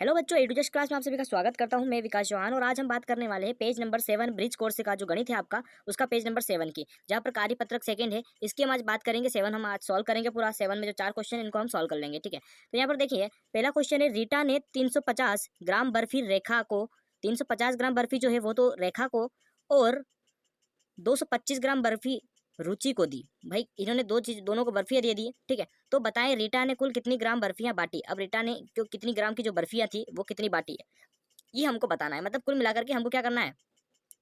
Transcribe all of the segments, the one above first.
Hello बच्चों, ए to Z class में आप सभी का स्वागत करता हूं। मैं विकास चौहान और आज हम बात करने वाले हैं पेज नंबर 7 ब्रिज कोर्स का जो गणित है आपका, उसका पेज नंबर 7 की, जहां पर कार्यपत्रक सेकंड है। इसकी हम आज बात करेंगे। 7 हम आज सॉल्व करेंगे। पूरा 7 में जो 4 क्वेश्चन है इनको हम सॉल्व कर लेंगे। ठीक है, तो यहाँ पर देखिए पहला क्वेश्चन है, रीटा ने 350 ग्राम बर्फी रेखा को, 350 ग्राम बर्फी जो है वो तो रेखा को, और 225 ग्राम बर्फी रुचि को दी। भाई इन्होंने दोनों को बर्फियां दे दी। ठीक है, तो बताएं रीटा ने कुल कितनी ग्राम बर्फियां बांटी। अब रीटा ने कितनी ग्राम की जो बर्फियां थी वो कितनी बांटी है, ये हमको बताना है। मतलब कुल मिलाकर के हमको क्या करना है,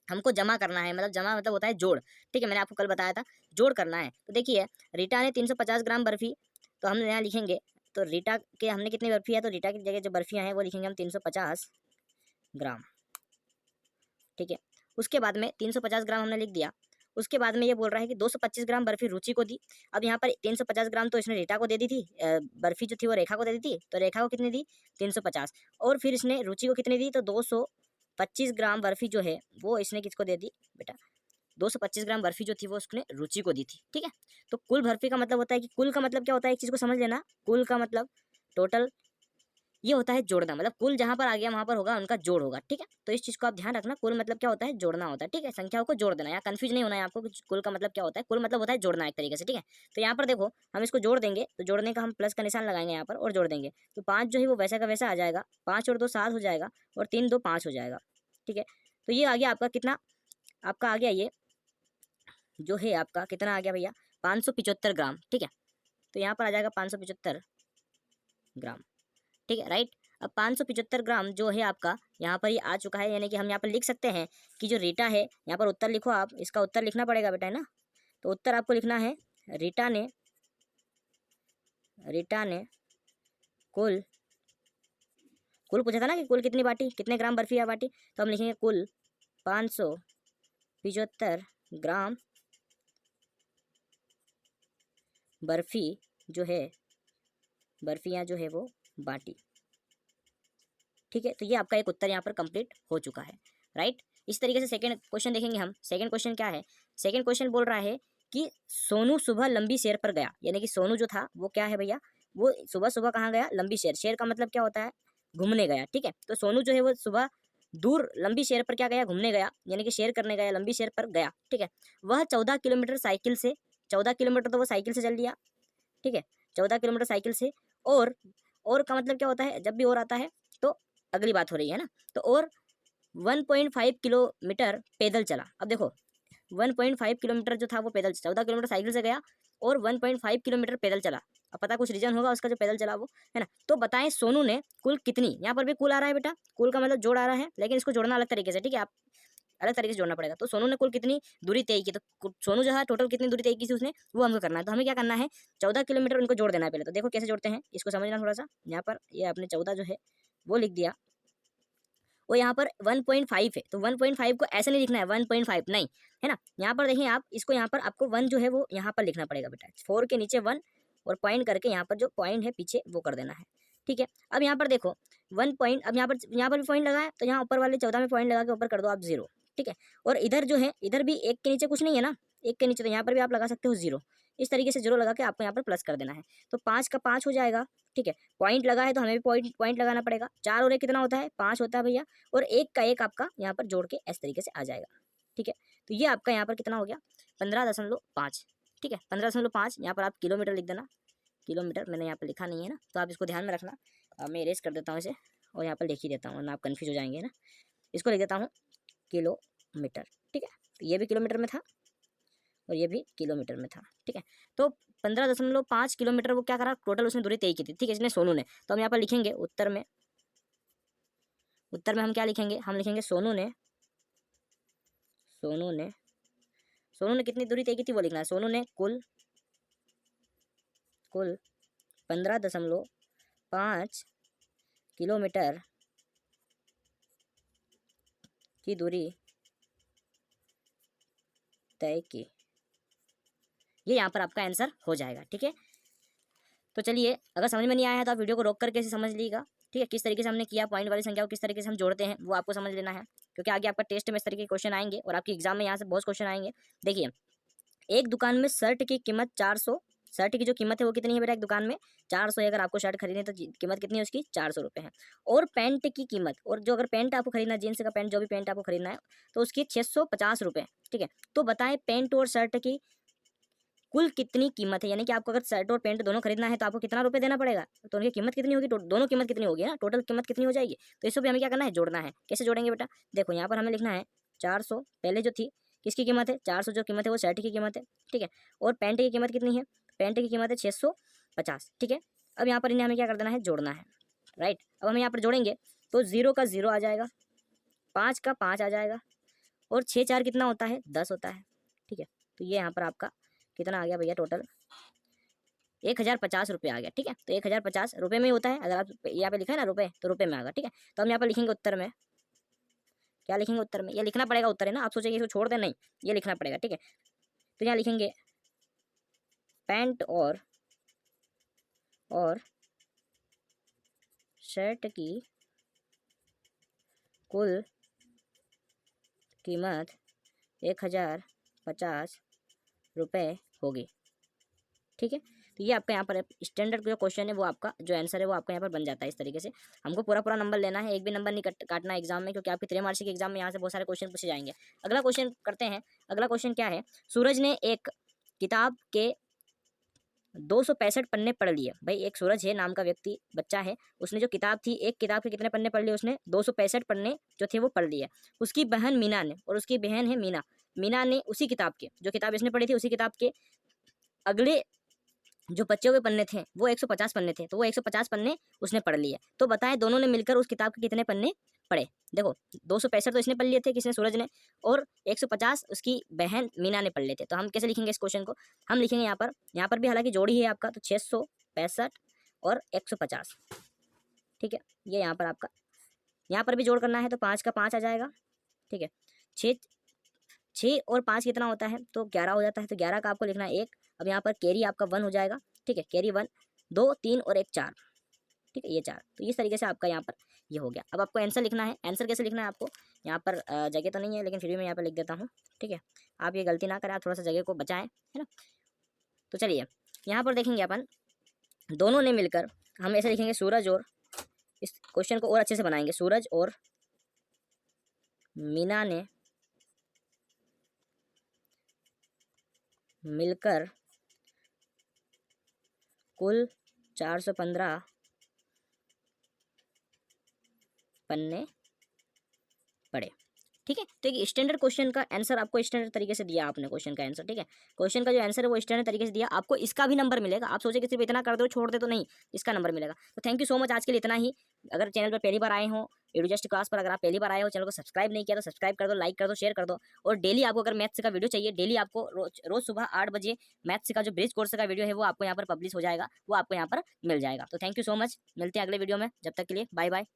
हमको जमा करना है। मतलब जमा मतलब होता है जोड़। ठीक है, मैंने आपको कल बताया था, जोड़ करना है। तो देखिए रीटा ने 350 ग्राम बर्फी, तो हम यहाँ लिखेंगे, तो रीटा के हमने कितनी बर्फी है, तो रीटा की जगह जो बर्फियाँ हैं वो लिखेंगे हम 350 ग्राम। ठीक है, उसके बाद में 350 ग्राम हमने लिख दिया। उसके बाद में ये बोल रहा है कि 225 ग्राम बर्फी रुचि को दी। अब यहाँ पर 350 ग्राम तो इसने रीटा को दे दी थी, बर्फी जो थी वो रेखा को दे दी थी, तो रेखा को कितनी दी 350, और फिर इसने रुचि को कितनी दी, तो 225 ग्राम बर्फी जो है वो इसने किसको दे दी बेटा, 225 ग्राम बर्फी जो थी वो उसने रुचि को दी थी। ठीक है, तो कुल बर्फी का मतलब होता है कि कुल का मतलब क्या होता है, एक चीज़ को समझ लेना, कुल का मतलब टोटल, ये होता है जोड़ना। मतलब कुल जहां पर आ गया वहां पर होगा उनका जोड़ होगा। ठीक है, तो इस चीज को आप ध्यान रखना, कुल मतलब क्या होता है, जोड़ना होता है। ठीक है, संख्याओं को जोड़ देना, यहाँ कंफ्यूज नहीं होना है आपको कि कुल का मतलब क्या होता है। कुल मतलब होता है जोड़ना एक तरीके से। ठीक है, तो यहाँ पर देखो हम इसको जोड़ देंगे, तो जोड़ने का हम प्लस का निशान लगाएंगे यहाँ पर और जोड़ देंगे, तो 5 जो है वो वैसा का वैसा आ जाएगा, 5 और 2 7 हो जाएगा, और 3 2 5 हो जाएगा। ठीक है, तो ये आ गया आपका कितना, आपका आ गया ये जो है आपका कितना आ गया भैया, 575 ग्राम। ठीक है, तो यहाँ पर आ जाएगा 575 ग्राम। ठीक है, राइट। अब 575 ग्राम जो है आपका यहाँ पर ये आ चुका है, यानी कि हम यहाँ पर लिख सकते हैं कि जो रीटा है, यहाँ पर उत्तर लिखो आप, इसका उत्तर लिखना पड़ेगा बेटा, है ना। तो उत्तर आपको लिखना है, रीटा ने कुल, कुल पूछा था ना कि कुल कितनी बाटी, कितने ग्राम बर्फी या बाटी, तो हम लिखेंगे कुल 575 ग्राम बर्फी जो है, बर्फियाँ जो है वो बाटी। ठीक है, तो ये आपका एक उत्तर यहाँ पर कंप्लीट हो चुका है, राइट। इस तरीके से सेकंड क्वेश्चन देखेंगे हम। सेकंड क्वेश्चन क्या है, सेकंड क्वेश्चन बोल रहा है कि सोनू सुबह लंबी सैर पर गया। यानी कि सोनू जो था वो क्या है भैया, वो सुबह सुबह कहाँ गया, लंबी सैर। सैर का मतलब क्या होता है, घूमने गया। ठीक है, तो सोनू जो है वो सुबह दूर लंबी सैर पर क्या गया, घूमने गया, यानी कि सैर करने गया, लंबी सैर पर गया। ठीक है, वह 14 किलोमीटर साइकिल से, 14 किलोमीटर तो वो साइकिल से चल दिया। ठीक है, 14 किलोमीटर साइकिल से, और का मतलब क्या होता है, जब भी और आता है तो अगली बात हो रही है ना, तो और 1.5 किलोमीटर पैदल चला। अब देखो 1.5 किलोमीटर जो था वो पैदल, 14 किलोमीटर साइकिल से गया और 1.5 किलोमीटर पैदल चला। अब पता कुछ रीजन होगा उसका जो पैदल चला वो, है ना। तो बताएं सोनू ने कुल कितनी, यहाँ पर भी कुल आ रहा है बेटा, कुल का मतलब जोड़ आ रहा है, लेकिन इसको जोड़ना अलग तरीके से। ठीक है, आप अलग तरीके से जोड़ना पड़ेगा। तो सोनू ने कुल कितनी दूरी तय की, तो सोनू जो है टोटल कितनी दूरी तय की थी उसने, वो हमको करना है। तो हमें क्या करना है, 14 किलोमीटर उनको जोड़ देना है पहले। तो देखो कैसे जोड़ते हैं, इसको समझना थोड़ा सा। यहाँ पर ये आपने 14 जो है वो लिख दिया, वो यहाँ पर 1.5 है, तो 1.5 को ऐसे नहीं लिखना है 1.5 नहीं, है ना। यहाँ पर देखिए आप इसको, यहाँ पर आपको 1 जो है वो यहाँ पर लिखना पड़ेगा बेटा, 4 के नीचे 1 और पॉइंट करके यहाँ पर जो पॉइंट है पीछे वो कर देना है। ठीक है, अब यहाँ पर देखो 1 पॉइंट, अब यहाँ पर भी पॉइंट लगा है, तो यहाँ ऊपर वाले 14 में पॉइंट लगा के ऊपर कर दो आप 0। ठीक है, और इधर जो है, इधर भी 1 के नीचे कुछ नहीं है ना, 1 के नीचे, तो यहाँ पर भी आप लगा सकते हो 0। इस तरीके से 0 लगा के आपको यहाँ पर प्लस कर देना है, तो 5 का 5 हो जाएगा। ठीक है, पॉइंट लगा है तो हमें भी पॉइंट लगाना पड़ेगा। 4 और 1 कितना होता है, 5 होता है भैया, और 1 का 1 आपका यहाँ पर जोड़ के इस तरीके से आ जाएगा। ठीक है, तो ये आपका यहाँ पर कितना हो गया, 15.5। ठीक है, 15.5 यहाँ पर आप किलोमीटर लिख देना, किलोमीटर मैंने यहाँ पर लिखा नहीं है ना, तो आप इसको ध्यान में रखना। मैं इरेज कर देता हूँ इसे और यहाँ पर लिख ही देता हूँ, वरना आप कन्फ्यूज हो जाएंगे ना। इसको लिख देता हूँ किलोमीटर। ठीक है, तो ये भी किलोमीटर में था और ये भी किलोमीटर में था। ठीक है, तो 15.5 किलोमीटर वो क्या करा, टोटल उसने दूरी तय की थी। ठीक है, इसने सोनू ने, तो हम यहाँ पर लिखेंगे उत्तर में, उत्तर में हम क्या लिखेंगे, हम लिखेंगे सोनू ने, सोनू ने, सोनू ने कितनी दूरी तय की थी वो लिखना है। सोनू ने कुल 15.5 किलोमीटर की दूरी तय की। ये यहाँ पर आपका आंसर हो जाएगा। ठीक है, तो चलिए, अगर समझ में नहीं आया है तो आप वीडियो को रोक करके इसे समझ लीजिएगा। ठीक है, किस तरीके से हमने किया, पॉइंट वाली संख्या को किस तरीके से हम जोड़ते हैं वो आपको समझ लेना है, क्योंकि आगे आपका टेस्ट में इस तरीके के क्वेश्चन आएंगे और आपके एग्जाम में यहाँ से बहुत क्वेश्चन आएंगे। देखिए, एक दुकान में शर्ट की कीमत 400 शर्ट की जो कीमत है वो कितनी है बेटा एक दुकान में 400 है। अगर आपको शर्ट खरीदनी है तो कीमत कितनी है उसकी 400 रुपये है। और पैंट की कीमत, और जो अगर पैंट आपको खरीदना है जीन्स का पैंट, जो भी पैंट आपको खरीदना है तो उसकी 650 रुपये। ठीक है, तो बताएं पैंट और शर्ट की कुल कितनी कीमत है, यानी कि आपको अगर शर्ट और पैंट दोनों खरीदना है तो आपको कितना रुपए देना पड़ेगा, तो उनकी कीमत कितनी होगी, दोनों कीमत कितनी होगी ना, टोटल कीमत कितनी हो जाएगी। तो इसको भी हमें क्या करना है, जोड़ना है। कैसे जोड़ेंगे बेटा, देखो यहाँ पर हमें लिखना है 400 पहले जो थी किसकी कीमत है 400 जो कीमत है वो शर्ट की कीमत है। ठीक है, और पैंट की कीमत कितनी है, पैंट की कीमत है 650। ठीक है, अब यहाँ पर इन्हें हमें क्या कर देना है, जोड़ना है। राइट, अब हम यहाँ पर जोड़ेंगे तो 0 का 0 आ जाएगा, 5 का 5 आ जाएगा, और 6 4 कितना होता है 10 होता है। ठीक है, तो ये यहाँ पर आपका कितना आ गया भैया, टोटल 1050 रुपये आ गया। ठीक है, तो 1050 रुपये में ही होता है, अगर आप यहाँ पे लिखा है ना रुपये तो रुपये में आएगा। ठीक है, तो हम यहाँ पर लिखेंगे उत्तर में, क्या लिखेंगे उत्तर में, ये लिखना पड़ेगा उत्तर है ना, आप सोचेंगे इसको छोड़ दें, नहीं ये लिखना पड़ेगा। ठीक है, तो यहाँ लिखेंगे पैंट और शर्ट की कुल कीमत 1050 रुपये होगी। ठीक है, तो ये आपका यहाँ पर स्टैंडर्ड जो क्वेश्चन है वो आपका जो आंसर है वो आपका यहाँ पर बन जाता है इस तरीके से। हमको पूरा नंबर लेना है, एक भी नंबर नहीं काटना एग्जाम में, क्योंकि आपके त्रैमासिक एग्जाम में यहाँ से बहुत सारे क्वेश्चन पूछे जाएंगे। अगला क्वेश्चन करते हैं। अगला क्वेश्चन क्या है, सूरज ने एक किताब के 265 पन्ने पढ़ लिए। भाई एक सूरज है नाम का व्यक्ति, बच्चा है, उसने जो किताब थी, एक किताब के कितने पन्ने पढ़ लिए उसने, 265 पन्ने जो थे वो पढ़ लिए। उसकी बहन मीना ने, और उसकी बहन है मीना ने उसी किताब के, जो किताब इसने पढ़ी थी उसी किताब के अगले जो बच्चे हुए पन्ने थे वो 150 पन्ने थे, तो वो 150 पन्ने उसने पढ़ लिए। तो बताएं दोनों ने मिलकर उस किताब के कितने पन्ने पढ़े। देखो 265 तो इसने पढ़ लिए थे, किसने, सूरज ने, और 150 उसकी बहन मीना ने पढ़ लिए थे। तो हम कैसे लिखेंगे इस क्वेश्चन को, हम लिखेंगे यहाँ पर भी हालांकि जोड़ी है आपका, तो 665 और 150। ठीक है, ये यहाँ पर आपका, यहाँ पर भी जोड़ करना है तो 5 का 5 आ जाएगा। ठीक है, 6 और 5 कितना होता है, तो 11 हो जाता है, तो 11 का आपको लिखना है 1। अब यहाँ पर कैरी आपका 1 हो जाएगा। ठीक है, कैरी 1, 2 3 और 1 4। ठीक है, ये 4, तो इस तरीके से आपका यहाँ पर ये हो गया। अब आपको आंसर लिखना है। आंसर कैसे लिखना है आपको, यहाँ पर जगह तो नहीं है लेकिन फिर भी मैं यहाँ पर लिख देता हूँ। ठीक है, आप ये गलती ना करें, आप थोड़ा सा जगह को बचाएं, है ना। तो चलिए यहाँ पर देखेंगे अपन, दोनों ने मिलकर, हम ऐसे लिखेंगे सूरज और, इस क्वेश्चन को और अच्छे से बनाएंगे, सूरज और मीना ने मिलकर कुल 415 पन्ने पढ़े। ठीक है, तो एक स्टैंडर्ड क्वेश्चन का आंसर आपको स्टैंडर्ड तरीके से दिया आपने, क्वेश्चन का आंसर। ठीक है, क्वेश्चन का जो आंसर है वो स्टैंडर्ड तरीके से दिया, आपको इसका भी नंबर मिलेगा। आप सोचे कि सिर्फ इतना कर दो छोड़ दे, तो नहीं, इसका नंबर मिलेगा। तो थैंक यू सो मच, आज के लिए इतना ही। अगर चैनल पर पहली बार आए हो, एडुजस्ट क्लास पर अगर आप पहली बार आए हो, चैनल को सब्सक्राइब नहीं किया तो सब्सक्राइब कर दो, लाइक कर दो, शेयर कर दो। और डेली आपको अगर मैथ्स का वीडियो चाहिए, डेली आपको रोज सुबह 8 बजे मैथ्स का जो ब्रिज कोर्स का वीडियो है वो आपको यहाँ पर पब्लिश हो जाएगा, वो आपको यहाँ पर मिल जाएगा। तो थैंक यू सो मच, मिलते हैं अगले वीडियो में, जब तक के लिए बाय बाय।